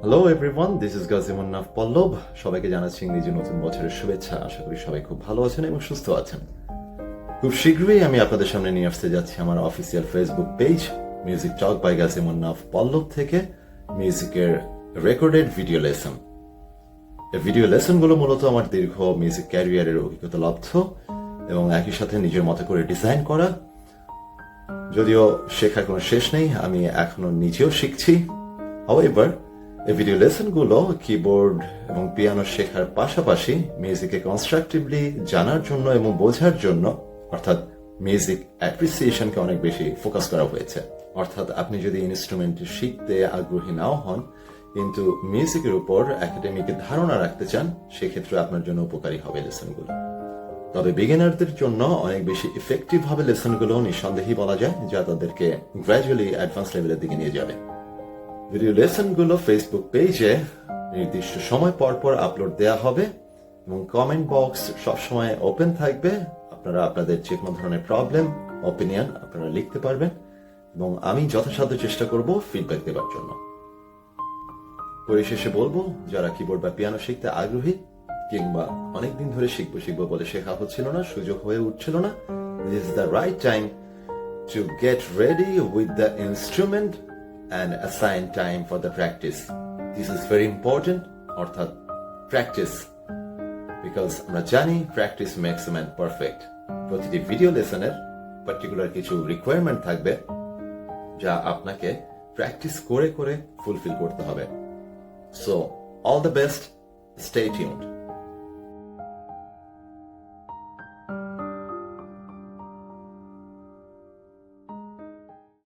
Hello everyone, this is গাজিমুন্নাফ পল্লব। সবাইকে জানাচ্ছি ইংরেজি নতুন বছরের শুভেচ্ছা। আশা করি সবাই খুব ভালো আছেন এবং সুস্থ আছেন। খুব শীঘ্রই আমি আপনাদের সামনে নিয়ে আসতে যাচ্ছি আমার official Facebook page music talk by Gazimunnaf Pallab থেকে মিউজিকের রেকর্ডেড ভিডিও লেসন। এই ভিডিও লেসনগুলো মূলত আমার দীর্ঘ মিউজিক ক্যারিয়ারের অভিজ্ঞতা লব্ধ এবং একই সাথে নিজের মতো করে ডিজাইন করা। যদিও শেখার কোনো শেষ নেই, আমি এখনো নিজেও শিখছি। However, এই ভিডিও লেসনগুলো কিবোর্ড এবং পিয়ানো শেখার পাশাপাশি মিউজিকে কনস্ট্রাকটিভলি জানার জন্য এবং বোঝার জন্য, অর্থাৎ মিউজিক অ্যাপ্রিসিয়েশনকে অনেক বেশি ফোকাস করা হয়েছে। অর্থাৎ আপনি যদি ইনস্ট্রুমেন্ট শিখতে আগ্রহী নাও হন কিন্তু মিউজিকের উপর একাডেমিক ধারণা রাখতে চান, সেক্ষেত্রে আপনার জন্য উপকারী হবে লেসনগুলো। তবে বিগিনারদের জন্য অনেক বেশি ইফেক্টিভ হবে লেসনগুলো, নিঃসন্দেহেই বলা যায়, যা তাদেরকে গ্র্যাজুয়ালি অ্যাডভান্স লেভেলের দিকে নিয়ে যাবে। ভিডিও লেসনগুলো ফেসবুক পেজে নির্দিষ্ট সময় পর পর আপলোড দেওয়া হবে এবং কমেন্ট বক্স সবসময় ওপেন থাকবে। আপনারা আপনাদের যে কোনো ধরনের প্রবলেম, অপিনিয়ন আপনারা লিখতে পারবেন এবং আমি যথাসাধ্য চেষ্টা করব ফিডব্যাক দেওয়ার জন্য। পরিশেষে বলবো, যারা কিবোর্ড বা পিয়ানো শিখতে আগ্রহী কিংবা অনেকদিন ধরে শিখবো বলে শেখা হচ্ছিল না, সুযোগ হয়ে উঠছিল না, this is the right time to get ready with the instrument and assign time for the practice. This is very important, অর্থাৎ practice, because আমরা জানি practice makes a man perfect. প্রতিটি ভিডিও লেসনের পার্টিকুলার কিছু রিকোয়ারমেন্ট থাকবে যা আপনাকে practice করে করে ফুলফিল করতে হবে। So all the best, stay tuned.